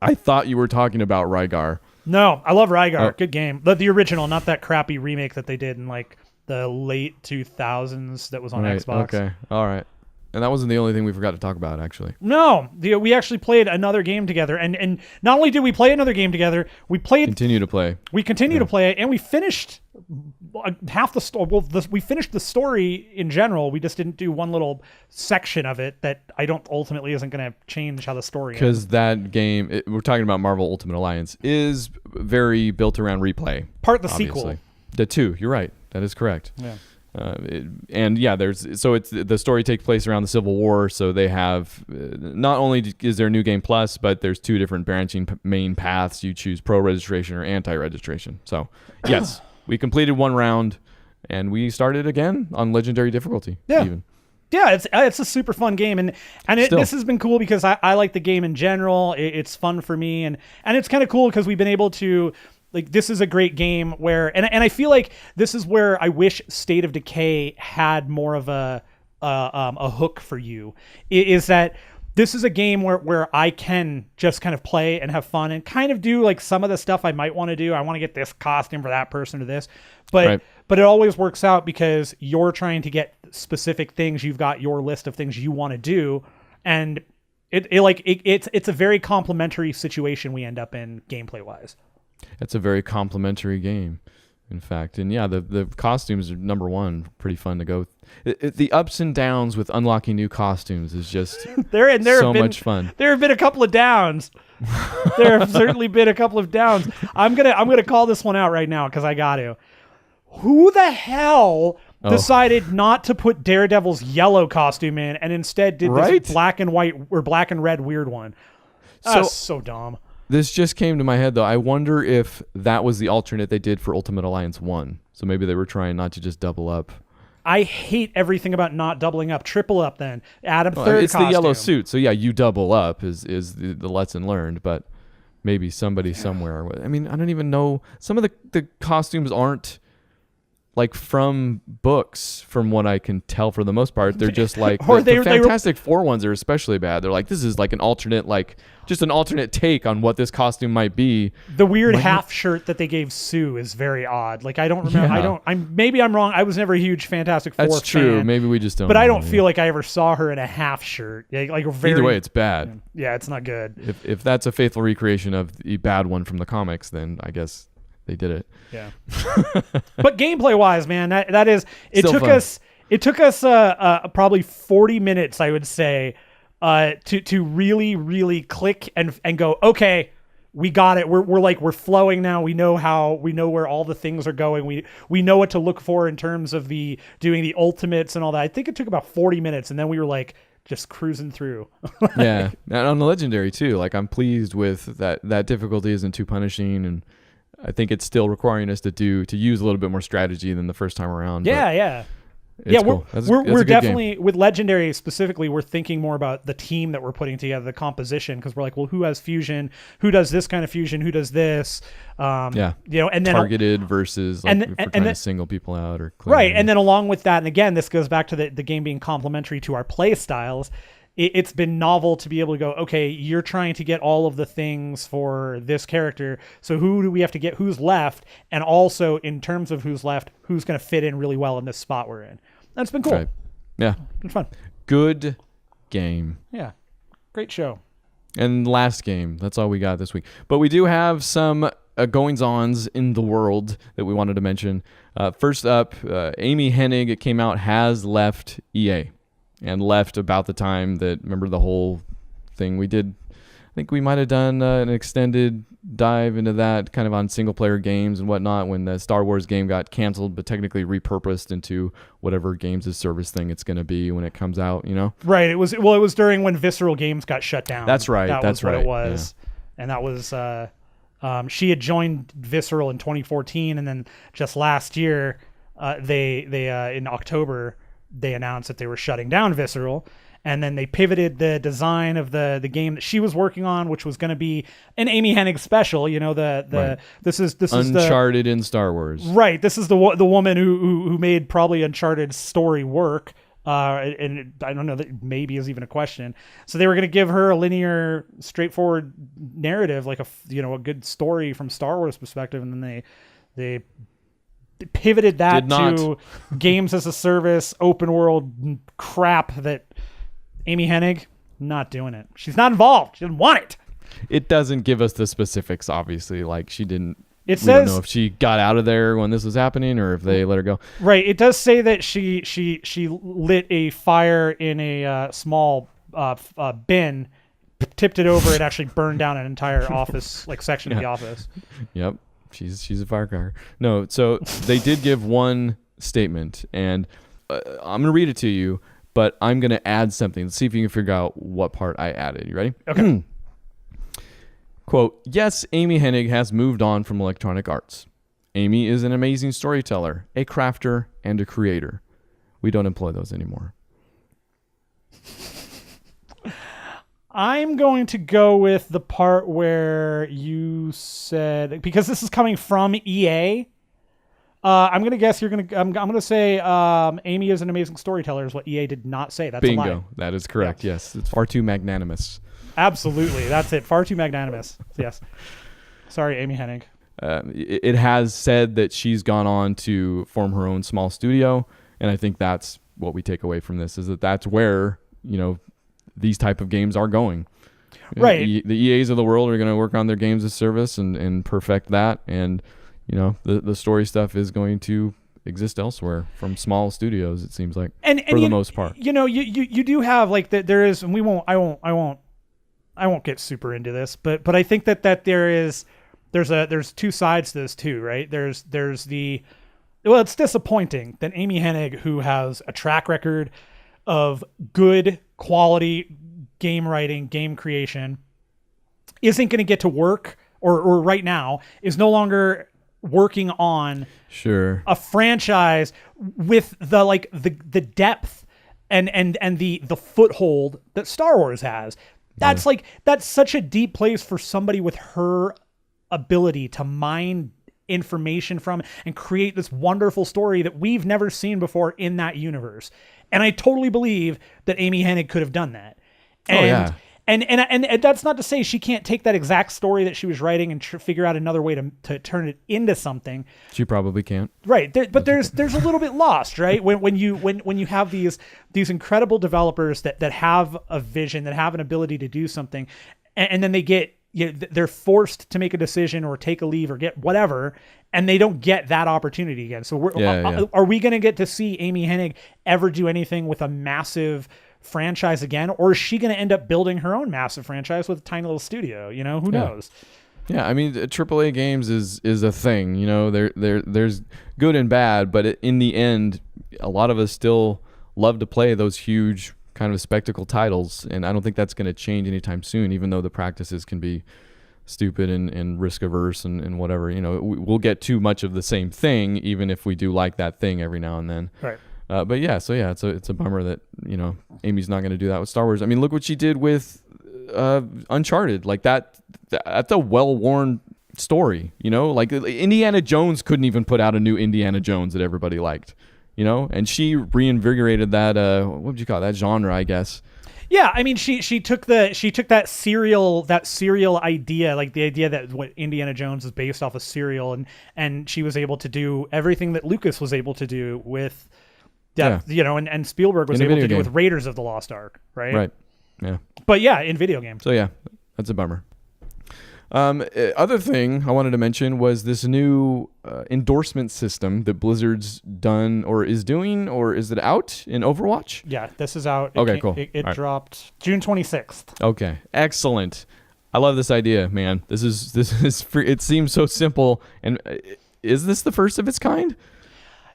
I thought you were talking about Recore. No, I love Recore. Good game. The original, not that crappy remake that they did in like the late 2000s that was on Xbox. Okay. All right. And that wasn't the only thing we forgot to talk about, actually. No, we actually played another game together, and not only did we play another game together, we continue to play it, and we finished half the story. Well, we finished the story in general. We just didn't do one little section of it that I don't ultimately isn't going to change how the story. Because that game, we're talking about Marvel Ultimate Alliance, is very built around replay. Part of the sequel. The 2. You're right. That is correct. Yeah. It's the story takes place around the Civil War, so they have not only is there New Game Plus, but there's 2 different branching main paths. You choose pro registration or anti-registration. So yes, we completed 1 round, and we started again on legendary difficulty. Yeah. Even. Yeah, it's a super fun game, and this has been cool because I like the game in general. It's fun for me, and it's kind of cool because we've been able to. Like, this is a great game where, and I feel like this is where I wish State of Decay had more of a hook for you, is that this is a game where I can just kind of play and have fun and kind of do like some of the stuff I might want to do. I want to get this costume for that person or this, but it always works out because you're trying to get specific things. You've got your list of things you want to do, and it's a very complimentary situation we end up in gameplay wise. It's a very complimentary game, in fact. And yeah, the costumes are number one, pretty fun to go. The ups and downs with unlocking new costumes is just so much fun. There have been a couple of downs. There have certainly been a couple of downs. I'm gonna call this one out right now because I got to. Who the hell decided not to put Daredevil's yellow costume in and instead did this black and white or black and red weird one? That's so dumb. This just came to my head, though. I wonder if that was the alternate they did for Ultimate Alliance 1. So maybe they were trying not to just double up. I hate everything about not doubling up. Triple up, then. Add a third It's costume. the yellow suit. So, yeah, you double up is the lesson learned. But maybe somebody somewhere. I mean, I don't even know. Some of the costumes aren't like from books, from what I can tell for the most part. They're just like the Fantastic Four ones are especially bad. They're like, this is like an alternate, like just an alternate take on what this costume might be. The weird half shirt that they gave Sue is very odd. Like, I don't remember. Yeah. Maybe I'm wrong. I was never a huge Fantastic Four fan. That's true. Maybe we just don't. But I don't feel like I ever saw her in a half shirt. Either way, it's bad. Yeah, it's not good. If that's a faithful recreation of the bad one from the comics, then I guess they did it. Yeah. But gameplay wise, man, that is it. Still It took us probably 40 minutes, I would say, to really click and go, okay, we got it. We're flowing now. We know where all the things are going. We know what to look for in terms of doing the ultimates and all that. I think it took about 40 minutes, and then we were like just cruising through. Yeah. And on the legendary too, like I'm pleased with that difficulty isn't too punishing, and I think it's still requiring us to use a little bit more strategy than the first time around. Yeah. Cool. We're definitely with legendary specifically. We're thinking more about the team that we're putting together, the composition, because we're like, well, who has fusion? Who does this kind of fusion? Who does this? And then targeted versus like if we're trying to single people out or right. And then along with that, and again, this goes back to the game being complementary to our play styles. It's been novel to be able to go, okay, you're trying to get all of the things for this character. So who do we have to get? Who's left? And also in terms of who's left, who's going to fit in really well in this spot we're in. That's been cool. Right. Yeah. It's fun. Good game. Yeah. Great show. And last game. That's all we got this week. But we do have some goings-ons in the world that we wanted to mention. First up, Amy Hennig, it came out, has left EA. And left about the time that, remember the whole thing we did? I think we might have done an extended dive into that kind of on single player games and whatnot when the Star Wars game got canceled, but technically repurposed into whatever games as service thing it's going to be when it comes out, you know? Right. It was during when Visceral Games got shut down. That's right. That's what it was. and that was she had joined Visceral in 2014, and then just last year, they in October they announced that they were shutting down Visceral. And then they pivoted the design of the game that she was working on, which was going to be an Amy Hennig special. You know, Right. this is Uncharted in Star Wars. Right. This is the woman who made probably Uncharted story work. And I don't know, that maybe is even a question. So they were going to give her a linear, straightforward narrative, like a good story from Star Wars perspective, and then they pivoted that to games as a service, open world crap that Amy Hennig, not doing it. She's not involved. She didn't want it. It doesn't give us the specifics, obviously. Like she didn't. It we says, don't know if she got out of there when this was happening or if they let her go. Right. It does say that she lit a fire in a small bin, tipped it over, and actually burned down an entire office, like section of the office. Yep. She's a firecracker. No. So they did give one statement, and I'm gonna read it to you. But I'm going to add something. Let's see if you can figure out what part I added. You ready? Okay. Quote, yes, Amy Hennig has moved on from Electronic Arts. Amy is an amazing storyteller, a crafter, and a creator. We don't employ those anymore. I'm going to go with the part where you said, because this is coming from EA, I'm gonna guess you're gonna. I'm gonna say Amy is an amazing storyteller is what EA did not say. That's Bingo. a lie. That is correct. Yeah. Yes, it's far too magnanimous. Absolutely, that's it. Far too magnanimous. Yes. Sorry, Amy Hennig. It has said that she's gone on to form her own small studio, and I think that's what we take away from this is that that's where these type of games are going. Right. The EAs of the world are going to work on their games as service and perfect that, and the story stuff is going to exist elsewhere from small studios. It seems like, for the most part. You do have like that. There is, and I won't get super into this, but I think that there's two sides to this too, right? There's it's disappointing that Amy Hennig, who has a track record of good quality game writing, game creation, isn't going to get to work or right now is no longer working on a franchise with the depth and the foothold that Star Wars has. That's that's such a deep place for somebody with her ability to mine information from and create this wonderful story that we've never seen before in that universe. And I totally believe that Amy Hennig could have done that. And that's not to say she can't take that exact story that she was writing and figure out another way to turn it into something. She probably can't. Right. But there's a little bit lost, right? When you have these incredible developers that have a vision, that have an ability to do something, and then they get they're forced to make a decision or take a leave or get whatever, and they don't get that opportunity again. So are we going to get to see Amy Hennig ever do anything with a massive franchise again, or is she going to end up building her own massive franchise with a tiny little studio? Who knows? Yeah, I mean, AAA games is a thing. There's good and bad, but in the end, a lot of us still love to play those huge kind of spectacle titles, and I don't think that's going to change anytime soon, even though the practices can be stupid and risk averse and whatever. We'll get too much of the same thing, even if we do like that thing every now and then. Right. But it's a bummer that Amy's not going to do that with Star Wars. I mean, look what she did with Uncharted. Like that's a well-worn story. Like Indiana Jones couldn't even put out a new Indiana Jones that everybody liked. And she reinvigorated that what would you call that genre, I guess. Yeah, I mean, she took that serial idea, like the idea that what Indiana Jones is based off of serial, and she was able to do everything that Lucas was able to do with. And Spielberg was able to do with Raiders of the Lost Ark, right? Right. Yeah. But yeah, in video games. So yeah, that's a bummer. Other thing I wanted to mention was this new endorsement system that Blizzard's done or is doing, or is it out in Overwatch? Yeah, this is out. Cool. It dropped June 26th. Okay, excellent. I love this idea, man. This is free. It seems so simple. And is this the first of its kind?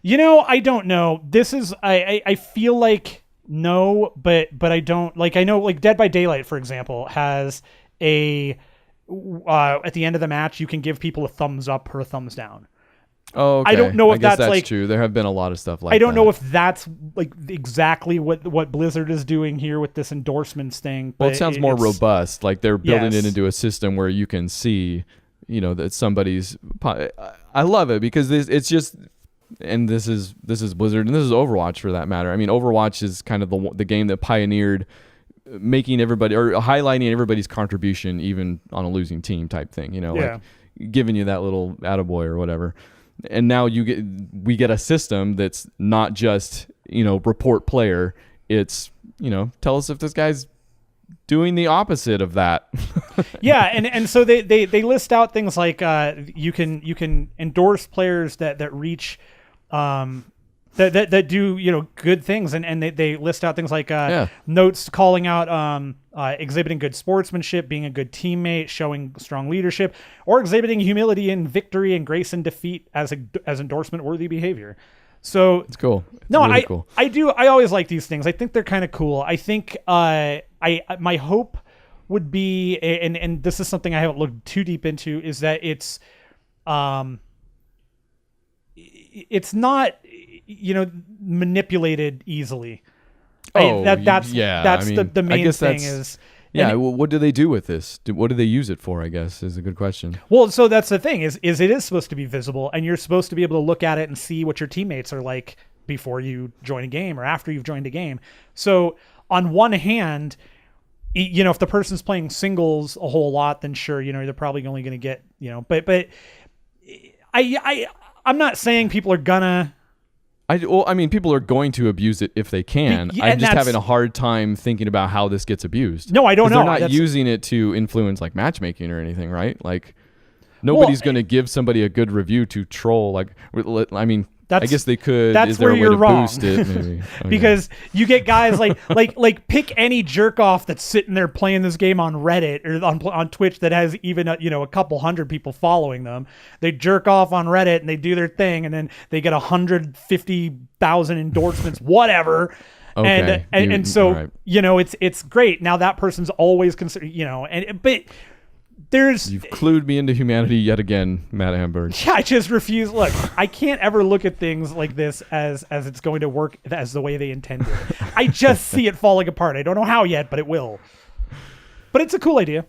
I don't know. This is I feel like no, but I don't like. I know like Dead by Daylight, for example, has a at the end of the match, you can give people a thumbs up or a thumbs down. Oh, okay. I don't know if guess that's like true. There have been a lot of stuff like that. I don't know if that's like exactly what Blizzard is doing here with this endorsements thing. But well, it sounds more robust. Like they're building Yes. it into a system where you can see, that somebody's. I love it because it's just, and this is Blizzard and this is Overwatch for that matter. I mean, Overwatch is kind of the game that pioneered making everybody or highlighting everybody's contribution, even on a losing team type thing. Like giving you that little attaboy or whatever. And now we get a system that's not just, report player. It's, tell us if this guy's doing the opposite of that. Yeah, and so they list out things like you can endorse players that reach that do good things, and they list out things like notes calling out exhibiting good sportsmanship, being a good teammate, showing strong leadership, or exhibiting humility in victory and grace in defeat as endorsement worthy behavior. So it's cool. It's no, really cool. I always like these things. I think they're kind of cool. I think my hope would be, and this is something I haven't looked too deep into, is that it's not manipulated easily. That's the main thing is. Yeah, what do they do with this? What do they use it for, I guess, is a good question. Well, so that's the thing, is it is supposed to be visible, and you're supposed to be able to look at it and see what your teammates are like before you join a game or after you've joined a game. So on one hand, if the person's playing singles a whole lot, then sure, they're probably only going to get, but I'm not saying people are gonna... people are going to abuse it if they can. I'm just having a hard time thinking about how this gets abused. No, I don't know. They're not using it to influence like matchmaking or anything, right? Like nobody's going to give somebody a good review to troll. Like, I guess they could. That's Is there where a way you're to wrong. boost it? Maybe okay. Because you get guys like pick any jerk off that's sitting there playing this game on Reddit or on Twitch that has even a couple hundred people following them. They jerk off on Reddit and they do their thing, and then they get 150,000 endorsements, whatever. Okay. And so right. It's great. Now that person's always considered but. You've clued me into humanity yet again, Matt Hamburg. Yeah, I just refuse. Look, I can't ever look at things like this as it's going to work as the way they intended. I just see it falling apart. I don't know how yet, but it will. But it's a cool idea.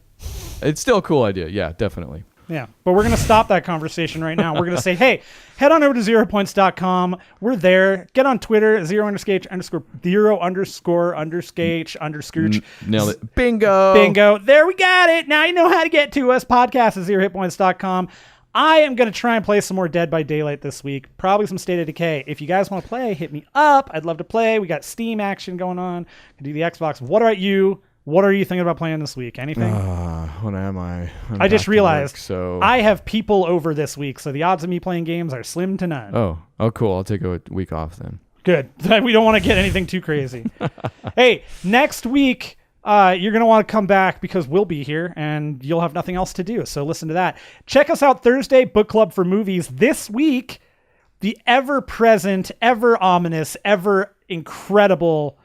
It's still a cool idea. Yeah, definitely. Yeah, but we're going to stop that conversation right now. We're going to say, hey, head on over to 0HITPOINTS.com. We're there. Get on Twitter, 0_____. Nailed it. Bingo. Bingo. There we got it. Now you know how to get to us. Podcast at 0HITPOINTS.com. I am going to try and play some more Dead by Daylight this week. Probably some State of Decay. If you guys want to play, hit me up. I'd love to play. We got Steam action going on. Can do the Xbox. What about you? What are you thinking about playing this week? Anything? What am I? I just realized so I have people over this week, so the odds of me playing games are slim to none. Oh, cool. I'll take a week off then. Good. We don't want to get anything too crazy. Hey, next week, you're going to want to come back because we'll be here and you'll have nothing else to do. So listen to that. Check us out Thursday, Book Club for Movies. This week, the ever-present, ever-ominous, ever-incredible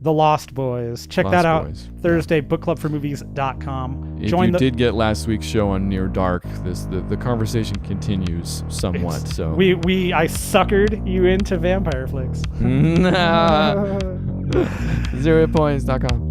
The Lost Boys. Check that out Thursday, bookclubformovies.com. If you did get last week's show on Near Dark, the conversation continues somewhat. So I suckered you into vampire flicks. 0HITPOINTS.com.